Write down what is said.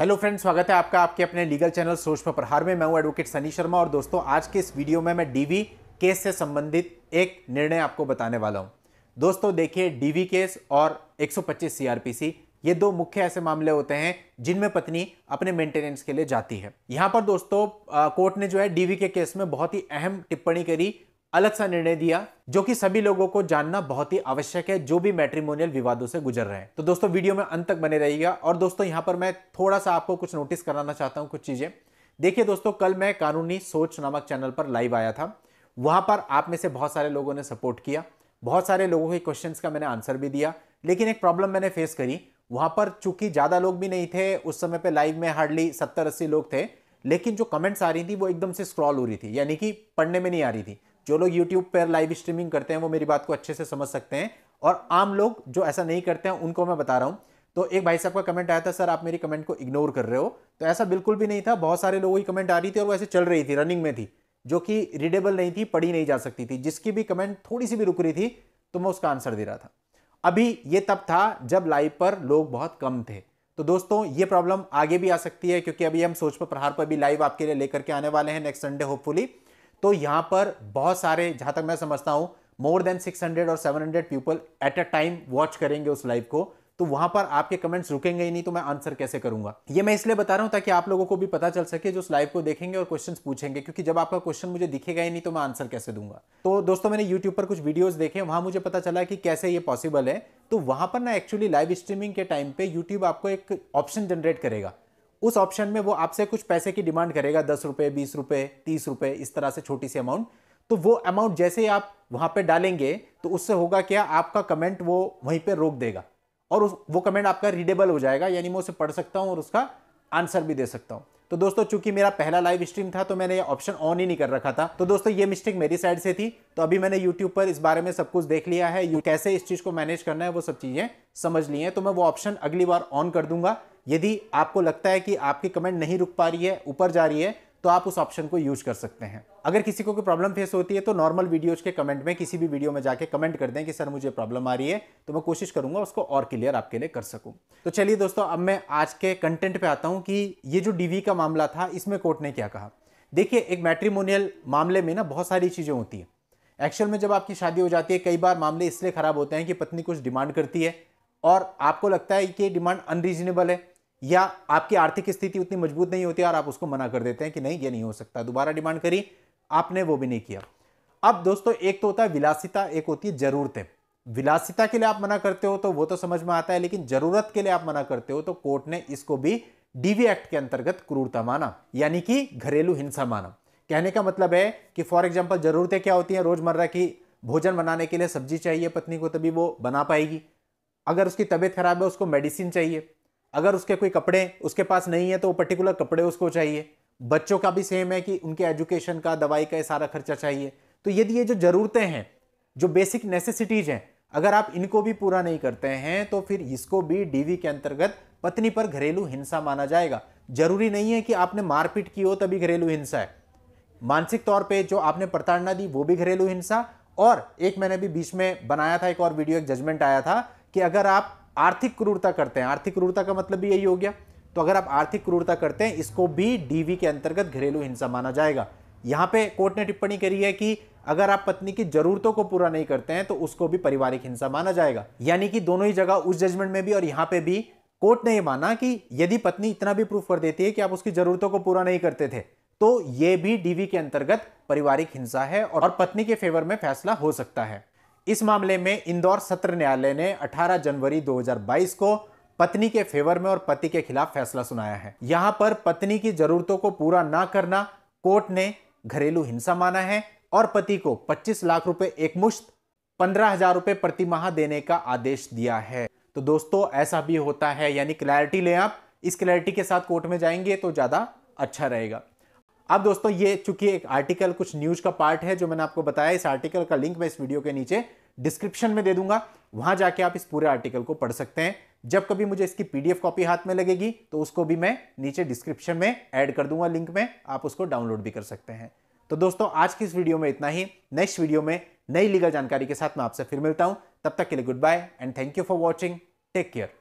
Hello friends, स्वागत है आपका आपके अपने लीगल चैनल सोच पर प्रहार में। मैं हूं एडवोकेट सनी शर्मा और दोस्तों आज के इस वीडियो में मैं डीवी केस से संबंधित एक निर्णय आपको बताने वाला हूं। दोस्तों देखिए, डीवी केस और 125 सीआरपीसी ये दो मुख्य ऐसे मामले होते हैं जिनमें पत्नी अपने मेंटेनेंस के लिए जाती है। यहां पर दोस्तों कोर्ट ने जो है डीवी के केस में बहुत ही अहम टिप्पणी करी, अलग सा निर्णय दिया जो कि सभी लोगों को जानना बहुत ही आवश्यक है जो भी मैट्रिमोनियल विवादों से गुजर रहे हैं। तो दोस्तों वीडियो में अंत तक बने रहिएगा। और दोस्तों यहां पर मैं थोड़ा सा आपको कुछ नोटिस कराना चाहता हूं, कुछ चीजें देखिए। दोस्तों कल मैं कानूनी सोच नामक चैनल पर लाइव आया था। वहां पर आप में से बहुत सारे लोगों ने सपोर्ट किया, बहुत सारे लोगों के क्वेश्चंस का मैंने आंसर भी दिया। लेकिन एक प्रॉब्लम मैंने फेस करी, वहां पर चूंकि ज्यादा लोग भी नहीं थे उस समय पे, लाइव में हार्डली 70-80 लोग थे, लेकिन जो कमेंट्स आ रही थी वो एकदम से स्क्रॉल हो रही थी, यानी कि पढ़ने में नहीं आ रही थी। जो लोग YouTube पर लाइव स्ट्रीमिंग करते हैं वो मेरी बात को अच्छे से समझ सकते हैं, और आम लोग जो ऐसा नहीं करते हैं उनको मैं बता रहा हूं। तो एक भाई साहब का कमेंट आया था, सर आप मेरी कमेंट को इग्नोर कर रहे हो। तो ऐसा बिल्कुल भी नहीं था, बहुत सारे लोगों की कमेंट आ रही थी और वो ऐसे चल रही थी, रनिंग में थी, जो कि रीडेबल नहीं थी, पढ़ी नहीं जा सकती थी। जिसकी भी कमेंट थोड़ी सी भी रुक रही थी तो मैं उसका आंसर दे रहा था। अभी ये तब था जब लाइव पर लोग बहुत कम थे। तो दोस्तों ये प्रॉब्लम आगे भी आ सकती है, क्योंकि अभी हम सोच पर प्रहार पर भी लाइव आपके लिए लेकर के आने वाले हैं नेक्स्ट संडे होपफुली। तो यहां पर बहुत सारे, जहां तक मैं समझता हूं, मोर देन 600 और 700 people at a time watch करेंगे उस लाइव को। तो वहां पर आपके कमेंट्स रुकेंगे ही नहीं, तो मैं आंसर कैसे करूंगा। ये मैं इसलिए बता रहा हूं ताकि आप लोगों को भी पता चल सके जो उस लाइव को देखेंगे और क्वेश्चंस पूछेंगे, क्योंकि जब आपका क्वेश्चन मुझे दिखेगा ही नहीं तो मैं आंसर कैसे दूंगा। तो दोस्तों मैंने यूट्यूब पर कुछ वीडियोस देखे, वहां मुझे पता चला कि कैसे ये पॉसिबल है। तो वहां पर ना एक्चुअली लाइव स्ट्रीमिंग के टाइम पे यूट्यूब आपको एक ऑप्शन जनरेट करेगा। उस ऑप्शन में वो आपसे कुछ पैसे की डिमांड करेगा, 10 रुपए, 20 रुपए, 30 रुपए, इस तरह से छोटी सी अमाउंट। तो वो अमाउंट जैसे ही आप वहां पे डालेंगे तो उससे होगा क्या, आपका कमेंट वो वहीं पे रोक देगा और वो कमेंट आपका रीडेबल हो जाएगा, यानी मैं उसे पढ़ सकता हूं और उसका आंसर भी दे सकता हूं। तो दोस्तों चूंकि मेरा पहला लाइव स्ट्रीम था तो मैंने ये ऑप्शन ऑन ही नहीं कर रखा था। तो दोस्तों ये मिस्टेक मेरी साइड से थी। तो अभी मैंने यूट्यूब पर इस बारे में सब कुछ देख लिया है, कैसे इस चीज को मैनेज करना है वो सब चीजें समझ ली हैं। तो मैं वो ऑप्शन अगली बार ऑन कर दूंगा। यदि आपको लगता है कि आपकी कमेंट नहीं रुक पा रही है, ऊपर जा रही है, तो आप उस ऑप्शन को यूज कर सकते हैं। अगर किसी को कोई प्रॉब्लम फेस होती है तो नॉर्मल वीडियोज के कमेंट में, किसी भी वीडियो में जाके कमेंट कर दें कि सर मुझे प्रॉब्लम आ रही है, तो मैं कोशिश करूंगा उसको और क्लियर आपके लिए कर सकूं। तो चलिए दोस्तों, अब मैं आज के कंटेंट पे आता हूं कि ये जो डीवी का मामला था इसमें कोर्ट ने क्या कहा। देखिए, एक मैट्रिमोनियल मामले में ना बहुत सारी चीजें होती है। एक्चुअल में जब आपकी शादी हो जाती है, कई बार मामले इसलिए खराब होते हैं कि पत्नी कुछ डिमांड करती है और आपको लगता है कि डिमांड अनरीजनेबल है, या आपकी आर्थिक स्थिति उतनी मजबूत नहीं होती और आप उसको मना कर देते हैं कि नहीं ये नहीं हो सकता। दोबारा डिमांड करी आपने, वो भी नहीं किया। अब दोस्तों एक तो होता है विलासिता, एक होती है जरूरतें। विलासिता के लिए आप मना करते हो तो वो तो समझ में आता है, लेकिन जरूरत के लिए आप मना करते हो तो कोर्ट ने इसको भी डीवी एक्ट के अंतर्गत क्रूरता माना, यानी कि घरेलू हिंसा माना। कहने का मतलब है कि फॉर एग्जाम्पल जरूरतें क्या होती हैं, रोजमर्रा की भोजन बनाने के लिए सब्जी चाहिए पत्नी को तभी वो बना पाएगी। अगर उसकी तबीयत खराब है उसको मेडिसिन चाहिए। अगर उसके कोई कपड़े उसके पास नहीं है तो वो पर्टिकुलर कपड़े उसको चाहिए। बच्चों का भी सेम है कि उनके एजुकेशन का, दवाई का सारा खर्चा चाहिए। तो यदि ये जो जरूरतें हैं, जो बेसिक नेसेसिटीज हैं, अगर आप इनको भी पूरा नहीं करते हैं तो फिर इसको भी डीवी के अंतर्गत पत्नी पर घरेलू हिंसा माना जाएगा। जरूरी नहीं है कि आपने मारपीट की हो तभी घरेलू हिंसा है। मानसिक तौर पे जो आपने प्रताड़ना दी वो भी घरेलू हिंसा। और एक मैंने भी बीच में बनाया था एक और वीडियो, एक जजमेंट आया था कि अगर आप आर्थिक क्रूरता करते हैं, आर्थिक क्रूरता का मतलब भी यही हो गया, तो अगर आप आर्थिक क्रूरता करते हैं इसको भी डीवी के अंतर्गत घरेलू हिंसा माना जाएगा। यहां पे कोर्ट ने टिप्पणी करी है कि अगर आप पत्नी की जरूरतों को पूरा नहीं करते हैं तो उसको भी पारिवारिक हिंसा माना जाएगा। यानी कि दोनों ही जगह, उस जजमेंट में भी और यहां पे भी, कोर्ट ने यह माना कि यदि पत्नी इतना भी प्रूफ कर देती है कि आप उसकी जरूरतों को पूरा नहीं करते थे तो यह भी डीवी के अंतर्गत पारिवारिक हिंसा है और पत्नी के फेवर में फैसला हो सकता है। इस मामले में इंदौर सत्र न्यायालय ने 18 जनवरी 2022 को पत्नी के फेवर में और पति के खिलाफ फैसला सुनाया है। यहां पर पत्नी की जरूरतों को पूरा ना करना कोर्ट ने घरेलू हिंसा माना है और पति को 25 लाख रुपए एकमुश्त, 15,000 रुपए प्रति माह देने का आदेश दिया है। तो दोस्तों ऐसा भी होता है, यानी क्लैरिटी लें आप। इस क्लैरिटी के साथ कोर्ट में जाएंगे तो ज्यादा अच्छा रहेगा। अब दोस्तों ये चूंकि एक आर्टिकल, कुछ न्यूज का पार्ट है जो मैंने आपको बताया, इस आर्टिकल का लिंक मैं इस वीडियो के नीचे डिस्क्रिप्शन में दे दूंगा। वहां जाके आप इस पूरे आर्टिकल को पढ़ सकते हैं। जब कभी मुझे इसकी पीडीएफ कॉपी हाथ में लगेगी तो उसको भी मैं नीचे डिस्क्रिप्शन में ऐड कर दूंगा लिंक में, आप उसको डाउनलोड भी कर सकते हैं। तो दोस्तों आज की इस वीडियो में इतना ही। नेक्स्ट वीडियो में नई लीगल जानकारी के साथ मैं आपसे फिर मिलता हूं। तब तक के लिए goodbye and thank you for watching. Take care.